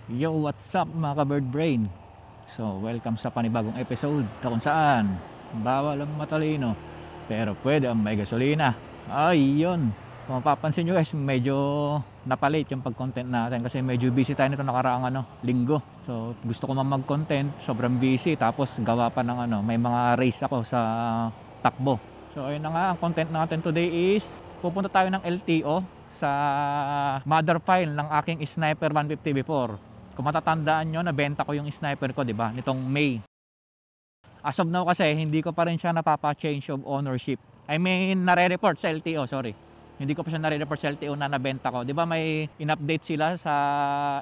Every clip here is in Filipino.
Yo, what's up mga ka-bird brain? So, welcome sa panibagong episode kung saan bawal ang matalino pero pwede ang may gasolina. Ay, yun. Kung mapapansin nyo guys, medyo napalit yung pag-content natin kasi medyo busy tayo nito nakaraang linggo. So, gusto ko mag-content, sobrang busy. Tapos gawa pa ng may mga race ako sa takbo. So, ayun na nga, ang content natin today is pupunta tayo ng LTO sa mother file ng aking Sniper 150 before. Kung matatandaan nyo, nabenta ko yung sniper ko, di ba? Nitong May. As of now kasi, hindi ko pa rin siya napapa-change of ownership. I mean, nare-report sa LTO, sorry. Hindi ko pa siya nare-report sa LTO na nabenta ko. Di ba may in-update sila sa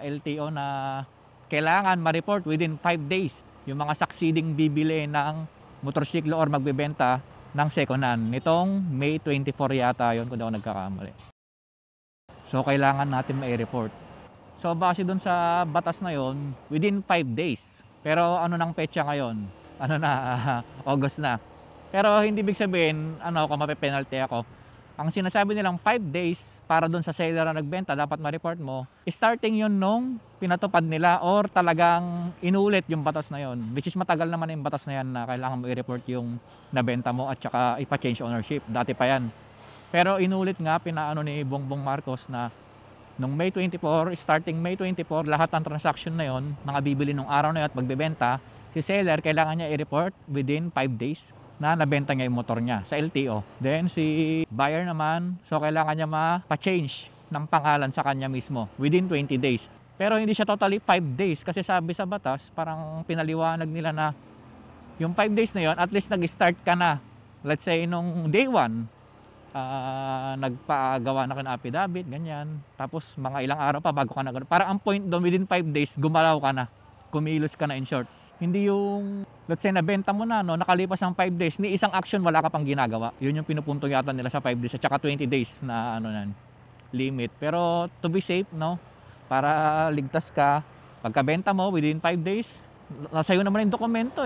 LTO na kailangan ma-report within 5 days yung mga succeeding bibili ng motorsiklo or magbebenta ng second hand. Nitong May 24 yata yun, kung di ako nagkakamali. So, kailangan natin ma-report. So base dun sa batas na yon, within 5 days. Pero ano nang petsa ngayon? Ano na, August na. Pero hindi ibig sabihin, kung mape-penalty ako. Ang sinasabi nilang 5 days para dun sa seller na nagbenta, dapat ma-report mo. Starting yon nung pinatupad nila or talagang inulit yung batas na yon. Which is matagal naman yung batas na yan na kailangan mo i-report yung nabenta mo at saka ipa-change ownership. Dati pa yan. Pero inulit nga, pinaano ni Bongbong Marcos na nung May 24, starting May 24, lahat ng transaction na yon, mga bibili nung araw na yun at magbebenta, si seller kailangan niya i-report within 5 days na nabenta niya yung motor niya sa LTO. Then si buyer naman, so kailangan niya ma-change ng pangalan sa kanya mismo within 20 days. Pero hindi siya totally 5 days kasi sabi sa batas, parang pinaliwanag nila na yung 5 days na yon, at least nag-start ka na. Let's say nung day 1, nagpagawa na ka ng affidavit, ganyan. Tapos mga ilang araw pa bago ka na, para ang point doon within 5 days gumalaw ka na, kumilos ka na, in short. Hindi yung let's say nabenta mo na, nakalipas ng 5 days ni isang action wala ka pang ginagawa. Yun yung pinupunto yata nila sa 5 days at saka 20 days na limit. Pero to be safe, para ligtas ka, pagkabenta mo within 5 days, sa'yo naman yung dokumento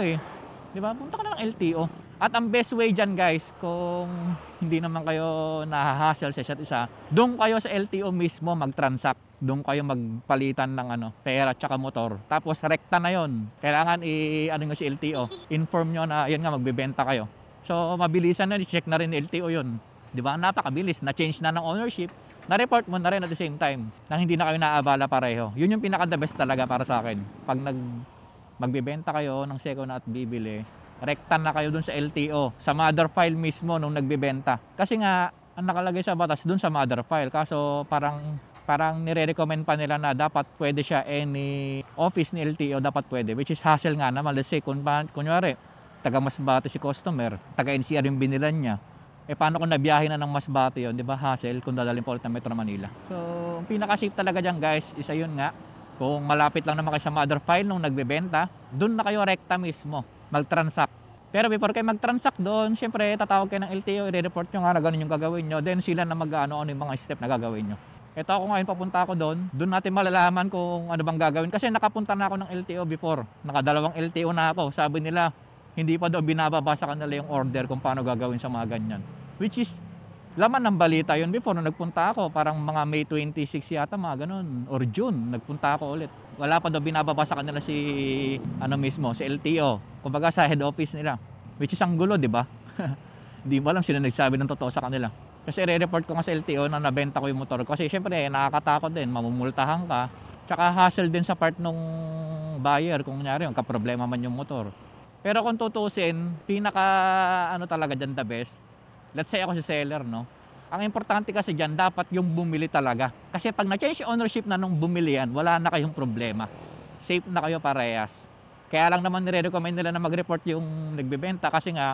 di ba? Punta ka na ng LTO. At ang best way dyan guys, kung hindi naman kayo nahahassle sa isa't isa, doon kayo sa LTO mismo mag-transact. Doon kayo magpalitan ng pera at saka motor. Tapos rekta na yon. Kailangan nyo si LTO. Inform nyo na yan nga magbebenta kayo. So mabilisan na, i-check na rin ni LTO yun. Di ba? Napakabilis. Na-change na ng ownership. Na-report mo na rin at the same time. Nang hindi na kayo naabala pareho. Yun yung pinaka-the best talaga para sa akin. Pag magbebenta kayo ng second at bibili, rekta na kayo dun sa LTO, sa mother file mismo nung nagbebenta. Kasi nga, ang nakalagay sa batas dun sa mother file. Kaso parang nire-recommend pa nila na dapat pwede siya any office ni LTO, dapat pwede. Which is hassle nga naman. Let's say, kunyari, taga Masbate si customer, taga NCR yung binilan niya. Paano kung nabiyahe na ng Masbate yun, di ba? Hassle kung dadalhin po ulit ng Metro Manila. So, ang pinaka-safe talaga dyan guys, isa yun nga. Kung malapit lang naman kayo sa mother file nung nagbebenta, dun na kayo rekta mismo mag-transact. Pero before kayo mag-transact doon, syempre tatawag kayo ng LTO, i-report nyo nga na ganun yung gagawin nyo. Then sila na ano yung mga step na gagawin nyo. Ito ako ngayon, papunta ako doon natin malalaman kung ano bang gagawin. Kasi nakapunta na ako ng LTO before. Nakadalawang LTO na ako. Sabi nila, hindi pa daw binababa sa kanila yung order kung paano gagawin sa mga ganyan. Which is, laman ng balita yun before nung nagpunta ako. Parang mga May 26 yata, mga ganun. Or June, nagpunta ako ulit. Wala pa daw binababa sa kanila si mismo, si LTO. Kumbaga sa head office nila. Which is ang gulo, di ba? Hindi mo alam sino nagsabi ng totoo sa kanila. Kasi i-report ko nga sa LTO na nabenta ko yung motor ko. Kasi syempre nakakatakot din, mamumultahan ka. Tsaka hassle din sa part nung buyer kung kunyari yung kaproblema man yung motor. Pero kung tutusin, pinaka talaga dyan the best. Let's say ako si seller, Ang importante kasi dyan, dapat yung bumili talaga. Kasi pag na-change ownership na nung bumili yan, wala na kayong problema. Safe na kayo parehas. Kaya lang naman nire-recommend nila na mag-report yung nagbebenta kasi nga,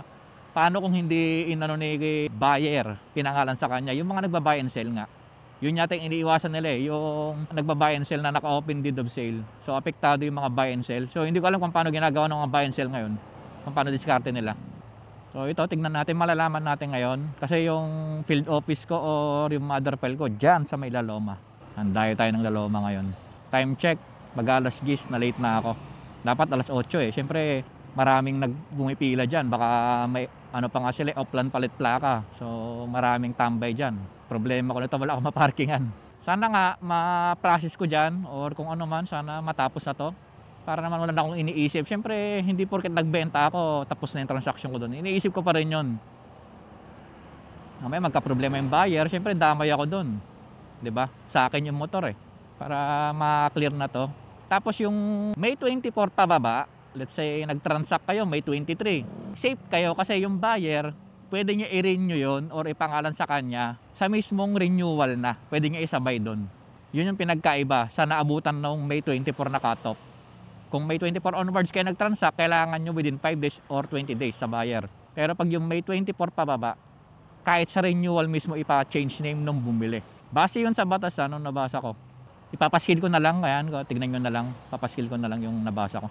paano kung hindi ni buyer, pinangalan sa kanya, yung mga nagba-buy and sell nga. Yun yata yung iniiwasan nila yung nagba-buy and sell na naka-open deed of sale. So, apektado yung mga buy and sell. So, hindi ko alam kung paano ginagawa ng mga buy and sell ngayon. Kung paano diskarte nila. So ito, tignan natin, malalaman natin ngayon. Kasi yung field office ko or yung mother file ko dyan sa may Laloma. Handayo tayo ng Laloma ngayon. Time check, mag-alas 10 na late na ako. Dapat alas 8 Siyempre maraming nagbumipila dyan. Baka may pa nga sila, offline palit plaka. So maraming tambay dyan. Problema ko nito, wala akong maparkingan. Sana nga ma-process ko dyan or kung ano man, sana matapos na to. Para naman wala na akong iniisip. Siyempre, hindi porket nagbenta ako, tapos na yung transaction ko doon. Iniisip ko pa rin yun. Mamaya magka-problema yung buyer, siyempre damay ako doon. 'Di ba? Sa akin yung motor para ma-clear na to. Tapos yung May 24 pababa, let's say nag-transact kayo May 23. Safe kayo kasi yung buyer, pwede niya i-renew yun or ipangalan sa kanya sa mismong renewal na. Pwede niya isabay doon. Yun yung pinagkaiba sa naabutan ng May 24 na cut-off. Kung May 24 onwards kayo nag-transact, kailangan nyo within 5 days or 20 days sa buyer. Pero pag yung May 24 pababa, kahit sa renewal mismo ipa-change name nung bumili. Base yun sa batas nung nabasa ko. Ipapaskil ko na lang, ayan, tignan nyo na lang, papaskil ko na lang yung nabasa ko.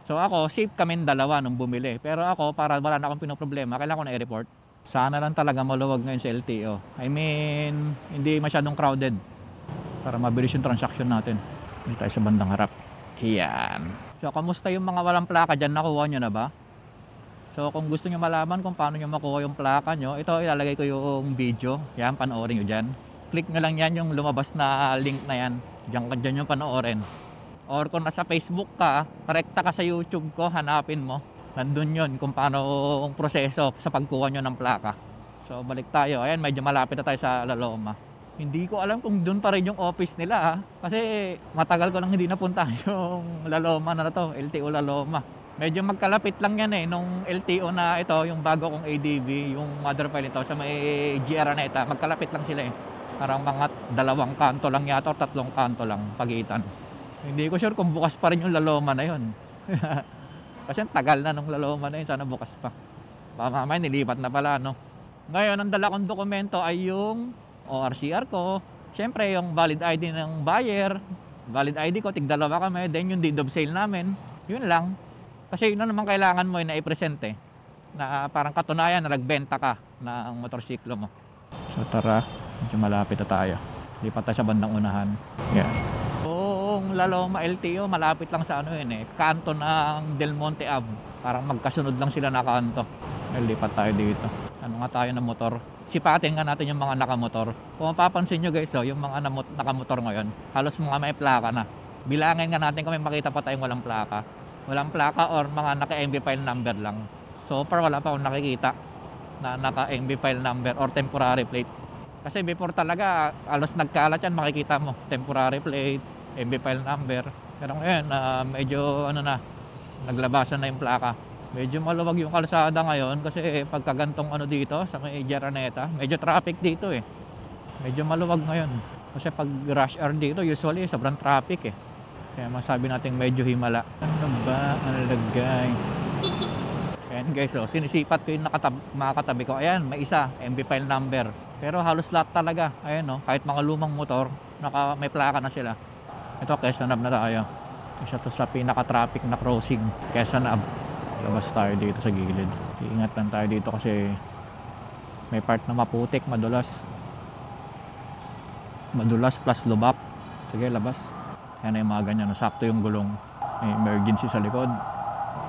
So ako, safe kami dalawa nung bumili. Pero ako, para wala na akong pinoproblema, kailangan ko na i-report. Sana lang talaga maluwag ngayon sa LTO. I mean, hindi masyadong crowded para mabilis yung transaction natin. Dito tayo sa bandang harap. Ayan. So, kamusta yung mga walang plaka dyan? Nakuha nyo na ba? So, kung gusto nyo malaman kung paano nyo makuha yung plaka nyo, ito ilalagay ko yung video. Yan, panoorin nyo dyan. Click nyo lang yan yung lumabas na link na yan. Dyan yung panoorin. Or kung nasa Facebook ka, rekta ka sa YouTube ko, hanapin mo. Nandun yun kung paano ang proseso sa pagkuha nyo ng plaka. So, balik tayo. Ayan, medyo malapit na tayo sa La Loma. Hindi ko alam kung doon pa rin yung office nila kasi matagal ko lang hindi napunta yung La Loma na to, LTO La Loma. Medyo magkalapit lang yan nung LTO na ito, yung bago kong ADV, yung mother file nito sa may GR Araneta, magkalapit lang sila Parang mga 2 kanto lang yata o 3 kanto lang pagitan. Hindi ko sure kung bukas pa rin yung La Loma na yun. Kasi tagal na nung La Loma na yun, sana bukas pa. Mamaya nilipat na pala, no? Ngayon, ang dala kong dokumento ay yung ORCR ko, syempre yung valid ID ng buyer, valid ID ko, tig-2 kami, then yung deed of sale namin, yun lang. Kasi yun na naman kailangan mo na i-present na parang katunayan na nagbenta ka ng motorsiklo mo. So tara, medyo malapit na tayo. Lipat tayo sa bandang unahan. Yeah. Yung La Loma LTO, malapit lang sa kanto ng Del Monte Ave. Parang magkasunod lang sila na kanto. Lipat tayo dito. Ano nga tayo ng motor? Sipatin nga natin yung mga nakamotor. Kung mapapansin nyo guys, yung mga nakamotor ngayon, halos mga may plaka na. Bilangin nga natin kung may makita pa tayong walang plaka. Walang plaka or mga naka-MB file number lang. So far wala pa akong nakikita na naka-MB file number or temporary plate. Kasi before talaga, halos nagkalat yan, makikita mo. Temporary plate, MB file number. Pero ngayon, medyo naglabasan na yung plaka. Medyo maluwag yung kalsada ngayon kasi pagkagantong dito sa may GR Araneta, medyo traffic dito Medyo maluwag ngayon. Kasi pag rush hour dito, usually sobrang traffic Kaya masabi natin medyo himala. Ano ba ang lagay? Ayan guys, sinisipat ko yung mga katabi ko. Ayan, may isa, MB file number. Pero halos lahat talaga. Ayan kahit mga lumang motor, may plaka na sila. Ito, Quezon Ave na tayo. Isa to sa pinaka-traffic na crossing, Quezon Ave. Labas tayo dito sa gilid. Iingat lang tayo dito kasi may part na maputik, madulas. Madulas plus lubak. Sige, labas. Yan yung mga ganyan. Sakto yung gulong. May emergency sa likod.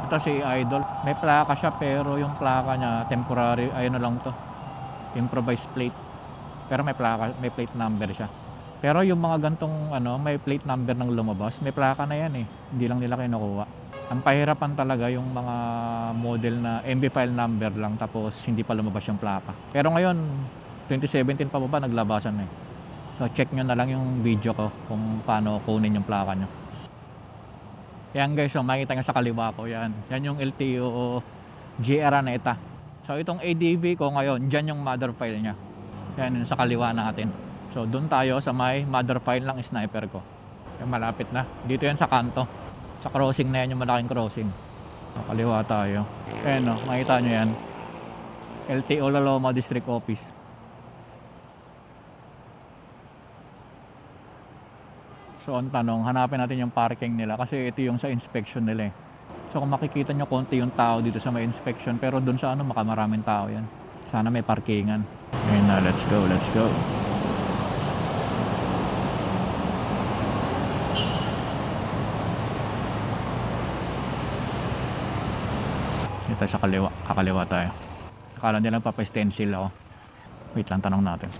Ito si Idol. May plaka siya pero yung plaka niya temporary. Ayun na lang to. Improvised plate. Pero may plaka, may plate number siya. Pero yung mga gantong may plate number ng lumabas, may plaka na yan Hindi lang nila kinukuha. Ang pahirapan talaga yung mga model na MB file number lang tapos hindi pa lumabas yung plaka. Pero ngayon, 2017 pa ba naglabasan na So check nyo na lang yung video ko kung paano kunin yung plaka nyo. Yan guys, makikita nyo sa kaliwa ko yan. Yan yung LTO GR Araneta. So itong ADV ko ngayon, dyan yung mother file nya. Yan yung sa kaliwa natin. So doon tayo sa may mother file ng sniper ko. Yan, malapit na. Dito yan sa kanto. Sa crossing na yan, yung malaking crossing. So, kaliwa tayo. Ayan makita nyo yan. LTO La Loma District Office. So ang tanong, hanapin natin yung parking nila kasi ito yung sa inspection nila So kung makikita nyo, konti yung tao dito sa may inspection, pero dun sa makamaraming tao yan. Sana may parkingan. Ayun na, let's go, let's go. Dito sa kaliwa, kakaliwa tayo. Akala nila pa-stencil ako. Wait lang, tanong natin.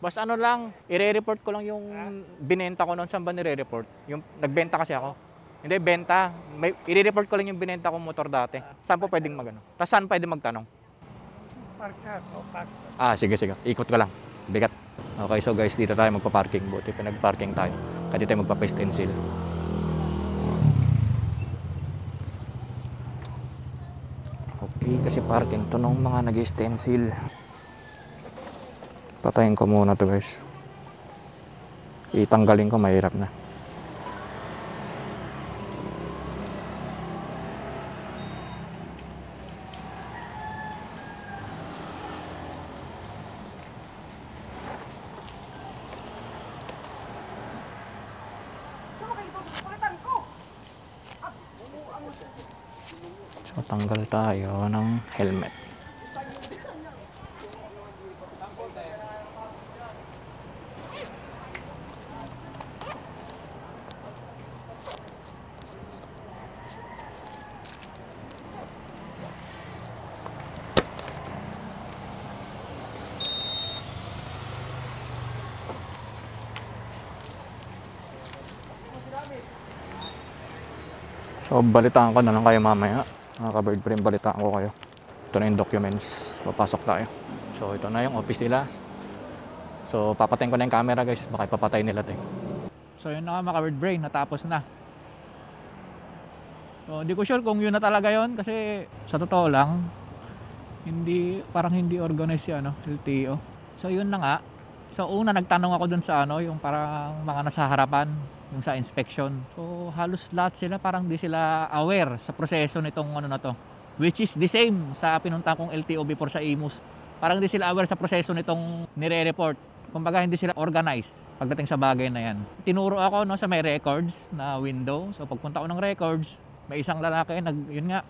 Boss, ano lang, i-report ko lang yung binenta ko noon. Saan ba nire-report? Yung nagbenta kasi ako. Hindi, benta. I-report ko lang yung binenta kong motor dati. Saan po pwedeng magano? Tapos saan pwedeng magtanong? Sige. Ikot ko lang. Bigat. Okay, so guys, dito tayo magpa-parking. Buti pa nag-parking tayo. Kaya dito tayo magpa-stencil. Okay, kasi parking to nung mga nag-stencil. Patayin ko muna to guys. Itanggalin ko, mahirap na. So tanggal tayo ng helmet. So balitaan ko na lang kayo mamaya. Mga ka-bird frame, balitaan ko kayo. Ito na yung documents. Papasok tayo. So ito na yung office nila. So papatayin ko na yung camera guys. Baka ipapatay nila ito. So yun na nga mga ka-bird brain. Natapos na. So hindi ko sure kung yun na talaga yun. Kasi sa totoo lang, parang hindi organized yung LTO. So yun na nga. So una nagtanong ako dun sa yung parang mga nasa harapan, yung sa inspection. So halos lahat sila parang di sila aware sa proseso nitong na to. Which is the same sa pinunta kong LTO before sa Imus. Parang di sila aware sa proseso nitong nire-report. Kumbaga hindi sila organized pagdating sa bagay na yan. Tinuro ako sa may records na window. So pagpunta ko ng records, may isang lalaki yun nga.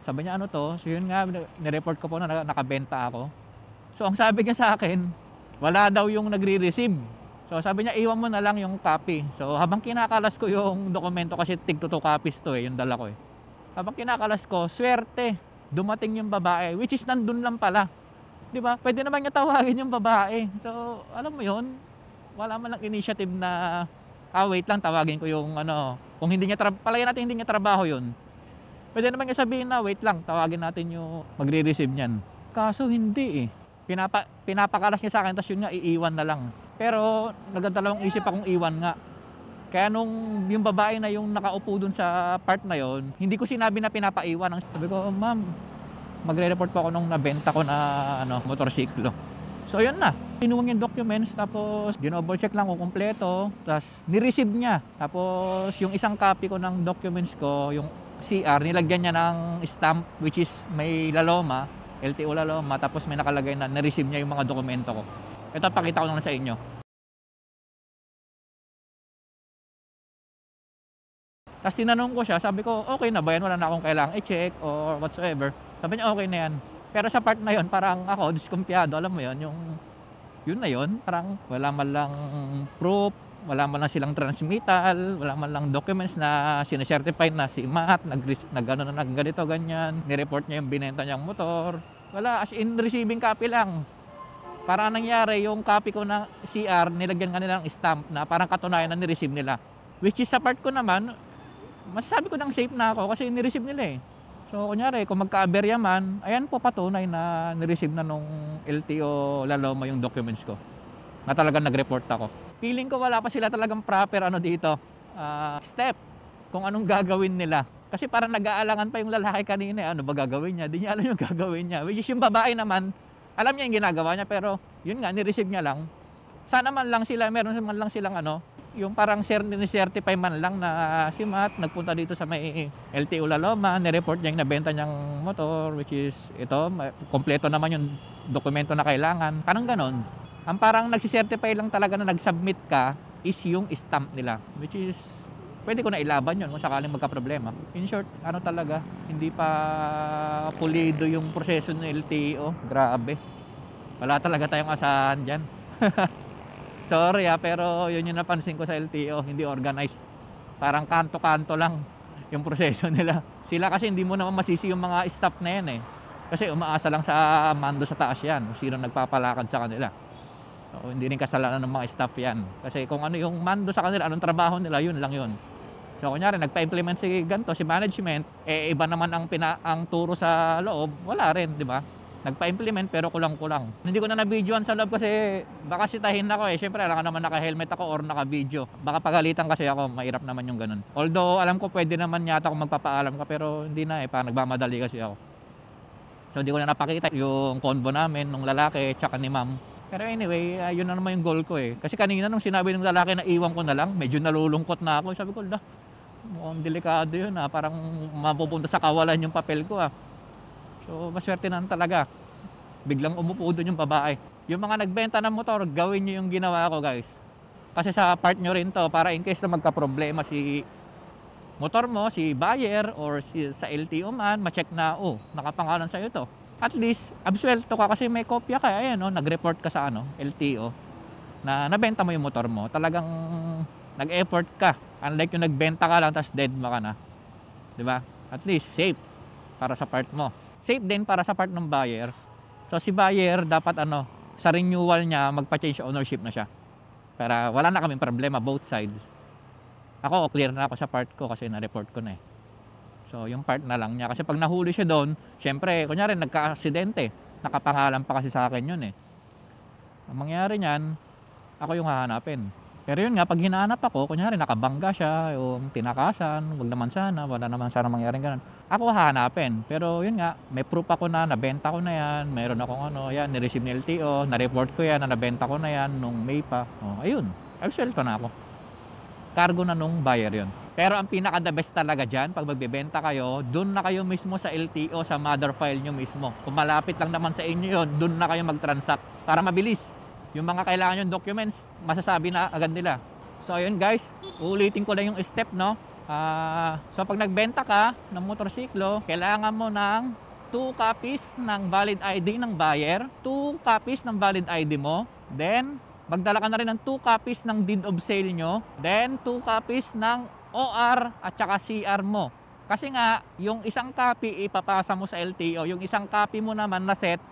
Sabi niya to. So yun nga, nireport ko po na nakabenta ako. So ang sabi niya sa akin, wala daw yung nagre-receive. So sabi niya, iwan mo na lang yung copy. So habang kinakalas ko yung dokumento, kasi tig 2 copies to yung dala ko Habang kinakalas ko, swerte, dumating yung babae, which is nandun lang pala. Di ba? Pwede naman niya tawagin yung babae. So alam mo yun, wala man lang initiative na, wait lang, tawagin ko yung kung hindi niya, palayan natin hindi niya trabaho yun. Pwede naman niya sabihin na, wait lang, tawagin natin yung magre-receive niyan. Kaso hindi pinapakalas niya sa akin, tapos yun nga, iiwan na lang. Pero nagdadalawang isip akong iwan nga. Kaya nung yung babae na yung nakaupo dun sa part na yon, hindi ko sinabi na pinapaiwan. Sabi ko, ma'am, magre-report po ako nung nabenta ko na motorsiklo. So yun na, pinuwang yung documents, tapos dinoble check lang kung kumpleto, tapos ni-receive niya. Tapos yung isang copy ko ng documents ko, yung CR, nilagyan niya ng stamp, which is may laloma, LTO laloma, tapos may nakalagay na na-receive niya yung mga dokumento ko. Ito, pakita ko na sa inyo. Tapos tinanong ko siya, sabi ko, okay na ba yan? Wala na akong kailangang i-check or whatsoever. Sabi niya, okay na yan. Pero sa part na yon, parang ako, diskumpiyado, alam mo yon, yun na yon, parang wala man lang proof, wala man lang silang transmittal, wala man lang documents na sinacertify na si Matt, ganito, ganyan, nireport niya yung binenta niyang motor. Wala, as in receiving copy lang. Para nangyari, yung copy ko na CR, nilagyan nga nilang stamp na parang katunayan na ni-receive nila. Which is sa part ko naman, masasabi ko nang safe na ako kasi ni-receive nila So kunyari, kung magka-aberya man, ayan po patunay na ni-receive na nung LTO laloma yung documents ko. Na talagang nag-report ako. Feeling ko wala pa sila talagang proper dito, step kung anong gagawin nila. Kasi parang nag-aalangan pa yung lalaki kanina, ano ba gagawin niya? Di niya alam yung gagawin niya. Which is yung babae naman, alam niya yung ginagawa niya, pero yun nga, ni-receive niya lang. Sana man lang sila, meron man lang silang yung parang ni-certify man lang na si Matt nagpunta dito sa may LTO Laloma, ni-report niya yung nabenta niyang motor, which is ito, kompleto naman yung dokumento na kailangan. Parang ganon. Ang parang nagsicertify lang talaga na nag-submit ka is yung stamp nila, which is pwede ko na ilaban yun kung sakaling magka-problema. In short, talaga, hindi pa pulido yung proseso ng LTO. Grabe. Wala talaga tayong asahan dyan. Sorry pero yun yung napansin ko sa LTO, hindi organized. Parang kanto-kanto lang yung proseso nila. Sila kasi hindi mo naman masisi yung mga staff na yan Kasi umaasa lang sa mando sa taas yan, kung sino nagpapalakad sa kanila. So, hindi rin kasalanan ng mga staff yan. Kasi kung ano yung mando sa kanila, anong trabaho nila, yun lang yun. So kunyari nagpa-implement si ganto, si management, eh iba naman ang turo sa loob, wala rin, di ba? Nagpa-implement pero kulang-kulang. Hindi ko na na-videoan sa loob kasi baka sitahin ako eh. Syempre alam ka naman naka-helmet ako or naka-video. Baka pagalitan kasi ako, mahirap naman yung ganun. Although alam ko pwede naman yata kung magpapaalam ka pero hindi na eh, parang nagmamadali kasi ako. So hindi ko na napakita yung convo namin nung lalaki tsaka ni ma'am. Pero anyway, yun na naman yung goal ko eh. Kasi kanina nung sinabi ng lalaki na iwan ko na lang, medyo nalulungkot na ako. Sabi ko, mukhang delikado yun parang mapupunta sa kawalan yung papel ko So maswerte na talaga. Biglang umupo doon yung babae. Yung mga nagbenta ng motor, gawin nyo yung ginawa ko guys. Kasi sa part nyo rin to, para in case na magka-problema si motor mo, si buyer or sa LTO man, ma-check na, nakapangalan sa'yo to. At least, absuelto ka kasi may kopya ka. Ayan, nag-report ka sa LTO na nabenta mo yung motor mo. Talagang nag-effort ka. Unlike yung nagbenta ka lang tapos dead mo ka na. 'Di ba? At least safe para sa part mo. Safe din para sa part ng buyer. So si buyer dapat sa renewal niya magpa-change ownership na siya. Para wala na kaming problema both sides. Ako clear na ako sa part ko kasi na-report ko na eh. So yung part na lang niya kasi pag nahuli siya doon, syempre kunyari nagka-aksidente, nakapangalan pa kasi sa akin yun eh. Ang mangyari niyan, ako yung hahanapin. Pero yun nga, pag hinahanap ako, kunyari nakabangga siya, yung tinakasan, wala naman sana mangyaring ganun. Ako hahanapin. Pero yun nga, may proof ako na nabenta ko na yan, mayroon akong ni-receive ni LTO, na-report ko yan, na nabenta ko na yan nung May pa. Ayun, absuelto na ako. Cargo na nung buyer yun. Pero ang pinaka the best talaga dyan, pag magbebenta kayo, dun na kayo mismo sa LTO, sa mother file nyo mismo. Kung malapit lang naman sa inyo yun, dun na kayo mag-transact para mabilis. Yung mga kailangan yung documents, masasabi na agad nila. So ayun guys, ulitin ko lang yung step so pag nagbenta ka ng motorsiklo, kailangan mo ng 2 copies ng valid ID ng buyer, 2 copies ng valid ID mo, then magdala ka na rin ng 2 copies ng deed of sale nyo, then 2 copies ng OR at saka CR mo. Kasi nga, yung isang copy ipapasa mo sa LTO, yung isang copy mo naman na set,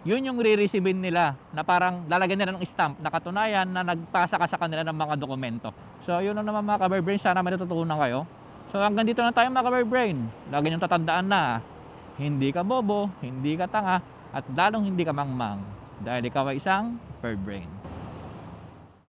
yun yung re-receivein nila na parang lalagyan nila ng stamp na katunayan na nagpasa ka sa kanila ng mga dokumento. So yun na naman mga ka-Bear Brain, sana may natutunan kayo. So hanggang dito na tayo mga ka-Bear Brain. Lagi niyong tatandaan na hindi ka bobo, hindi ka tanga, at lalong hindi ka mangmang dahil ikaw ay isang Bear Brain.